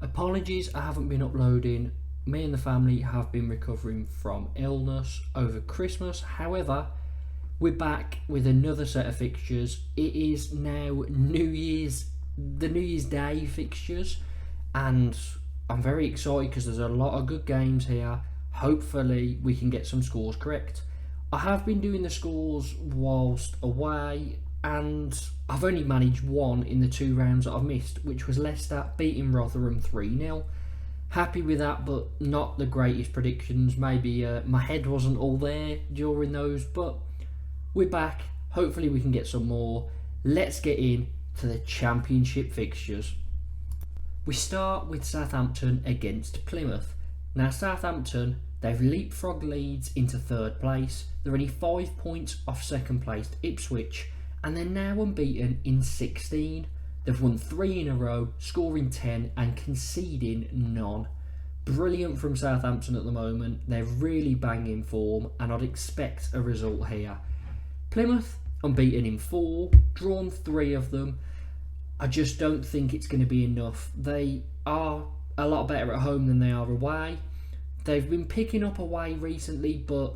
Apologies, I haven't been uploading. Me and the family have been recovering from illness over Christmas. However, we're back with another set of fixtures. It is now the New Year's Day fixtures, and I'm very excited because there's a lot of good games here. Hopefully we can get some scores correct. I have been doing the scores whilst away, and I've only managed one in the 2 rounds that I've missed, which was Leicester beating Rotherham 3-0. Happy with that, but not the greatest predictions. Maybe my head wasn't all there during those, but we're back. Hopefully we can get some more. Let's get in to the Championship fixtures. We start with Southampton against Plymouth. Now Southampton, they've leapfrogged Leeds into 3rd place. They're only 5 points off 2nd placed Ipswich, and they're now unbeaten in 16. They've won 3 in a row, scoring 10 and conceding none. Brilliant from Southampton at the moment. They're really banging form, and I'd expect a result here. Plymouth, unbeaten in 4, drawn 3 of them. I just don't think it's going to be enough. They are a lot better at home than they are away. They've been picking up away recently, but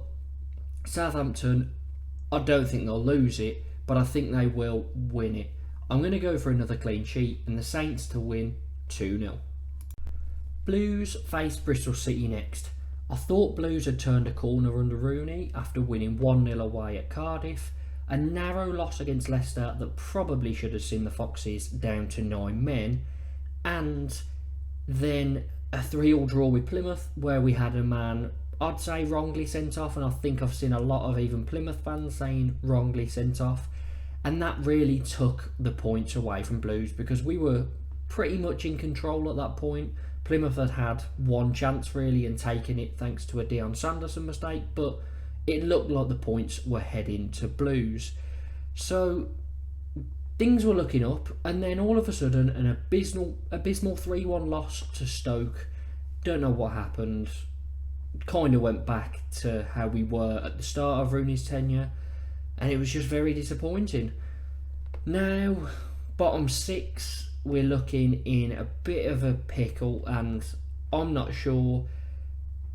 Southampton, I don't think they'll lose it, but I think they will win it. I'm going to go for another clean sheet and the Saints to win 2-0. Blues face Bristol City next. I thought Blues had turned a corner under Rooney after winning 1-0 away at Cardiff. A narrow loss against Leicester that probably should have seen the Foxes down to 9 men. And then a 3-3 draw with Plymouth, where we had a man, I'd say, wrongly sent off, and I think I've seen a lot of even Plymouth fans saying wrongly sent off, and that really took the points away from Blues because we were pretty much in control at that point. Plymouth had one chance really and taken it thanks to a Dion Sanderson mistake, but it looked like the points were heading to Blues. So things were looking up, and then all of a sudden an abysmal 3-1 loss to Stoke. Don't know what happened. Kind of went back to how we were at the start of Rooney's tenure, and it was just very disappointing. Now, bottom 6, we're looking in a bit of a pickle, and I'm not sure,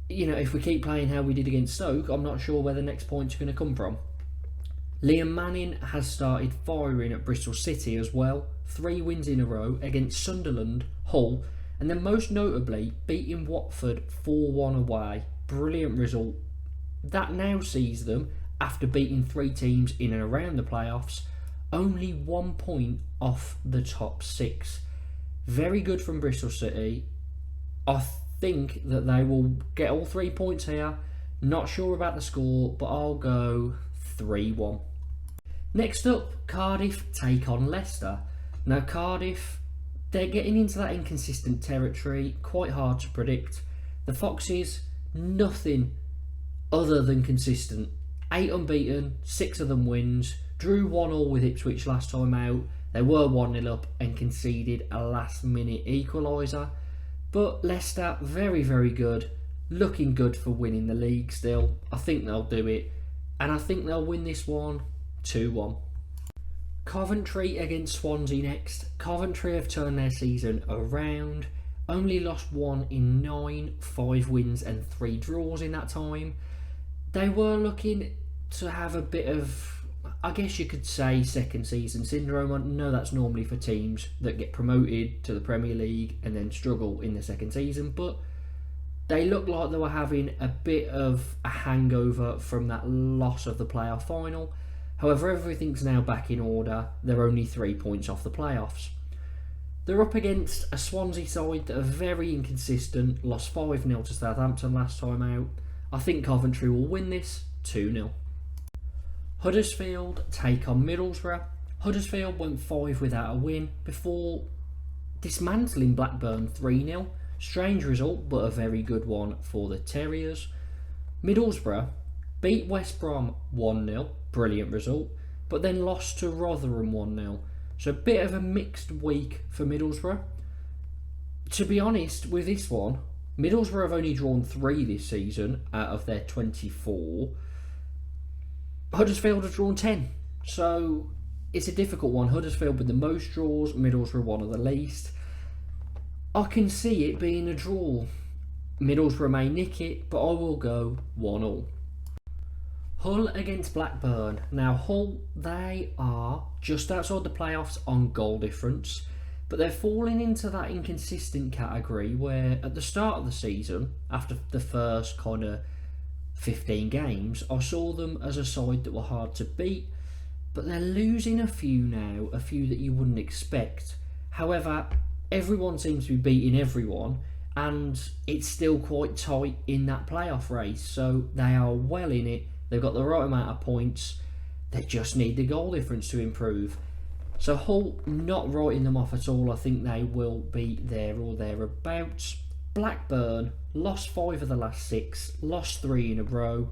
if we keep playing how we did against Stoke, I'm not sure where the next points are going to come from. Liam Manning has started firing at Bristol City as well. 3 wins in a row against Sunderland, Hull, and then most notably beating Watford 4-1 away. Brilliant result. That now sees them, after beating 3 teams in and around the playoffs, only 1 point off the top 6. Very good from Bristol City. I think that they will get all 3 points here. Not sure about the score, but I'll go 3-1. Next up, Cardiff take on Leicester. Now Cardiff, they're getting into that inconsistent territory, quite hard to predict. The Foxes, nothing other than consistent. 8 unbeaten, 6 of them wins. Drew 1-1 with Ipswich last time out. They were 1-0 up and conceded a last minute equaliser. But Leicester, very, very good. Looking good for winning the league still. I think they'll do it. And I think they'll win this one 2-1. Coventry against Swansea next. Coventry have turned their season around. Only lost 1 in 9, 5 wins and 3 draws in that time. They were looking to have a bit of, I guess you could say, second season syndrome. I know that's normally for teams that get promoted to the Premier League and then struggle in the second season, but they looked like they were having a bit of a hangover from that loss of the playoff final. However, everything's now back in order. They're only 3 points off the playoffs. They're up against a Swansea side that are very inconsistent, lost 5-0 to Southampton last time out. I think Coventry will win this 2-0. Huddersfield take on Middlesbrough. Huddersfield went 5 without a win before dismantling Blackburn 3-0. Strange result, but a very good one for the Terriers. Middlesbrough beat West Brom 1-0, brilliant result, but then lost to Rotherham 1-0. So a bit of a mixed week for Middlesbrough. To be honest, with this one, Middlesbrough have only drawn 3 this season out of their 24. Huddersfield have drawn 10. So it's a difficult one. Huddersfield with the most draws, Middlesbrough one of the least. I can see it being a draw. Middlesbrough may nick it, but I will go 1-1. Hull against Blackburn. Now Hull, they are just outside the playoffs on goal difference, but they're falling into that inconsistent category where at the start of the season, after the first kind of 15 games, I saw them as a side that were hard to beat, but they're losing a few now, a few that you wouldn't expect. However, everyone seems to be beating everyone, and it's still quite tight in that playoff race, so they are well in it. They've got the right amount of points. They just need the goal difference to improve. So Hull, not writing them off at all. I think they will be there or thereabouts. Blackburn, lost 5 of the last 6, lost 3 in a row.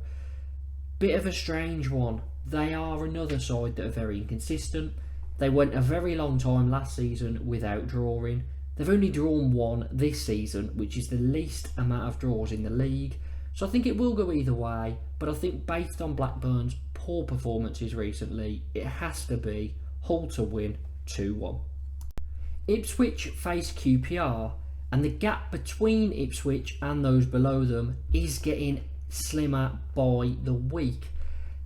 Bit of a strange one. They are another side that are very inconsistent. They went a very long time last season without drawing. They've only drawn 1 this season, which is the least amount of draws in the league. So I think it will go either way, but I think based on Blackburn's poor performances recently, it has to be Hull to win 2-1. Ipswich face QPR, and the gap between Ipswich and those below them is getting slimmer by the week.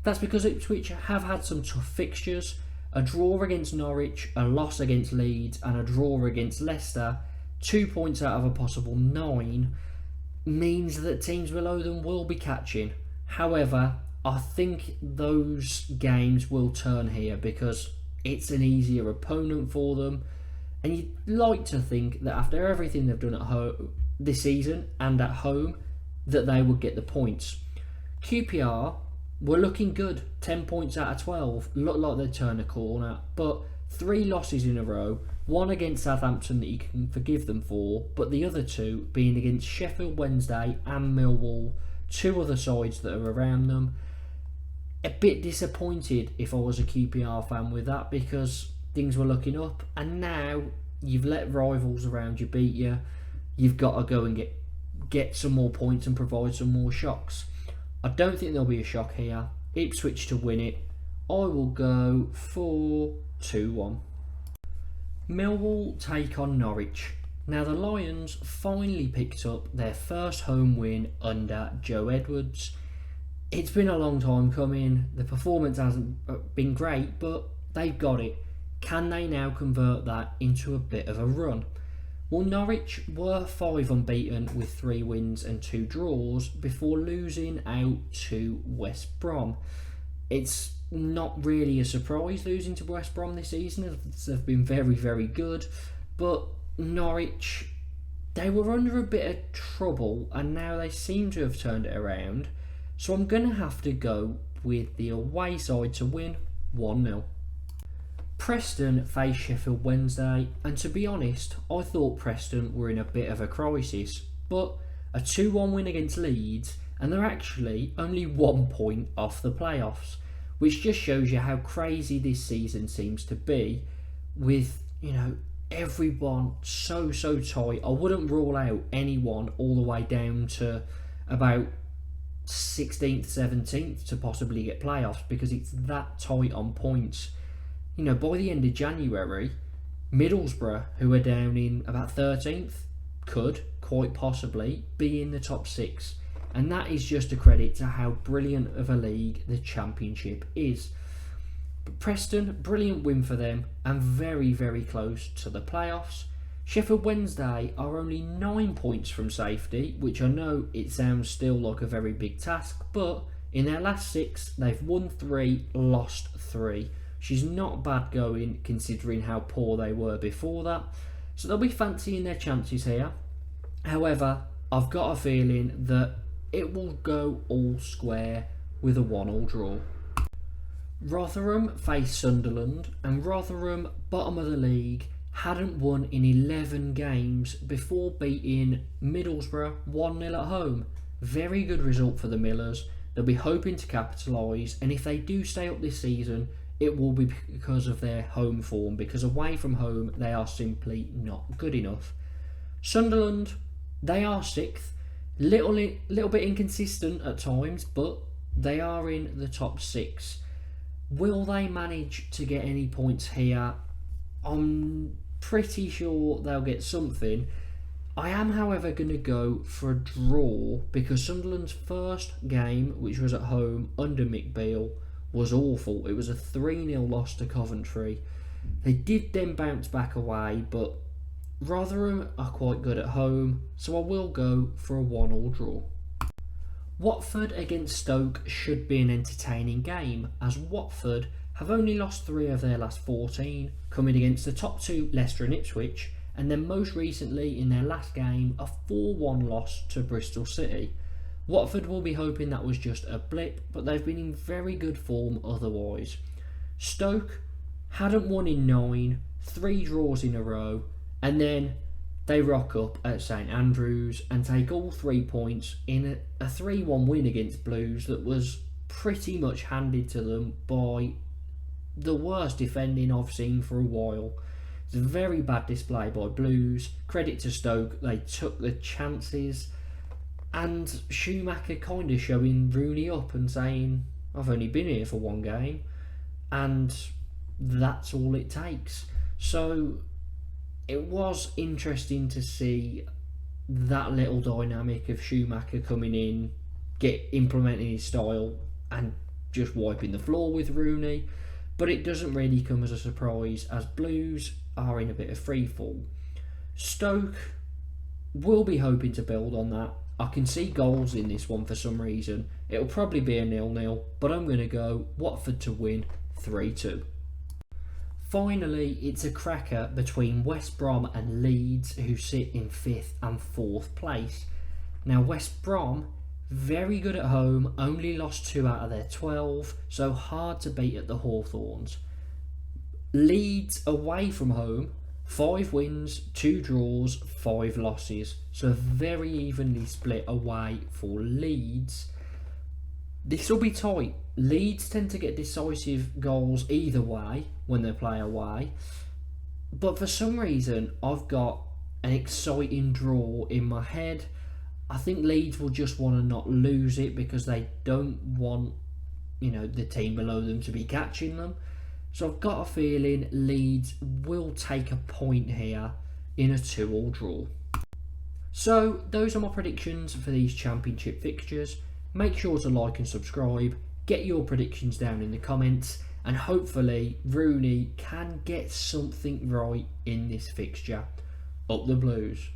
That's because Ipswich have had some tough fixtures. A draw against Norwich, a loss against Leeds, and a draw against Leicester, 2 points out of a possible 9, means that teams below them will be catching. However, I think those games will turn here because it's an easier opponent for them, and you'd like to think that after everything they've done at home this season and at home, that they would get the points. QPR were looking good, 10 points out of 12, looked like they'd turn a corner, but 3 losses in a row, one against Southampton that you can forgive them for, but the other 2 being against Sheffield Wednesday and Millwall, 2 other sides that are around them. A bit disappointed if I was a QPR fan with that, because things were looking up, and now you've let rivals around you beat you. You've got to go and get some more points and provide some more shocks. I don't think there'll be a shock here. Ipswich to win it. I will go for 2-1. Millwall take on Norwich. Now the Lions finally picked up their first home win under Joe Edwards. It's been a long time coming. The performance hasn't been great, but they've got it. Can they now convert that into a bit of a run? Well, Norwich were 5 unbeaten with 3 wins and 2 draws before losing out to West Brom. It's not really a surprise losing to West Brom this season, as they've been very, very good. But Norwich, they were under a bit of trouble, and now they seem to have turned it around. So I'm going to have to go with the away side to win 1-0. Preston face Sheffield Wednesday, and to be honest, I thought Preston were in a bit of a crisis, but a 2-1 win against Leeds, and they're actually only 1 point off the playoffs, which just shows you how crazy this season seems to be, with, everyone so tight. I wouldn't rule out anyone all the way down to about 16th, 17th to possibly get playoffs, because it's that tight on points. By the end of January, Middlesbrough, who are down in about 13th, could quite possibly be in the top 6. And that is just a credit to how brilliant of a league the Championship is. But Preston, brilliant win for them, and very, very close to the playoffs. Sheffield Wednesday are only 9 points from safety, which I know it sounds still like a very big task, but in their last 6, they've won 3, lost 3. She's not bad going considering how poor they were before that. So they'll be fancying their chances here. However, I've got a feeling that it will go all square with a 1-1 draw. Rotherham face Sunderland, and Rotherham, bottom of the league, hadn't won in 11 games before beating Middlesbrough 1-0 at home. Very good result for the Millers. They'll be hoping to capitalise, and if they do stay up this season, it will be because of their home form, because away from home they are simply not good enough. Sunderland, they are 6th, little bit inconsistent at times, but they are in the top 6. Will they manage to get any points here? I'm pretty sure they'll get something. I am, however, going to go for a draw because Sunderland's first game, which was at home under Mick Beale, was awful. It was a 3-0 loss to Coventry. They did then bounce back away, but Rotherham are quite good at home, so I will go for a 1-1 draw. Watford against Stoke should be an entertaining game, as Watford have only lost 3 of their last 14, coming against the top 2 Leicester and Ipswich, and then most recently in their last game a 4-1 loss to Bristol City. Watford will be hoping that was just a blip, but they've been in very good form otherwise. Stoke hadn't won in 9, 3 draws in a row, and then they rock up at St Andrews and take all 3 points in a 3-1 win against Blues that was pretty much handed to them by the worst defending I've seen for a while. It's a very bad display by Blues. Credit to Stoke, they took the chances, and Schumacher kind of showing Rooney up and saying, I've only been here for 1 game, and that's all it takes. So it was interesting to see that little dynamic of Schumacher coming in, implementing his style and just wiping the floor with Rooney. But it doesn't really come as a surprise, as Blues are in a bit of freefall. Stoke will be hoping to build on that. I can see goals in this one for some reason. It'll probably be a 0-0, but I'm going to go Watford to win 3-2. Finally, it's a cracker between West Brom and Leeds, who sit in 5th and 4th place. Now, West Brom, very good at home, only lost 2 out of their 12, so hard to beat at the Hawthorns. Leeds away from home, 5 wins, 2 draws, 5 losses, so very evenly split away for Leeds. This will be tight. Leeds tend to get decisive goals either way when they play away, but for some reason I've got an exciting draw in my head. I think Leeds will just want to not lose it because they don't want, the team below them to be catching them. So I've got a feeling Leeds will take a point here in a 2-2 draw. So those are my predictions for these championship fixtures. Make sure to like and subscribe, get your predictions down in the comments, and hopefully Rooney can get something right in this fixture. Up the Blues.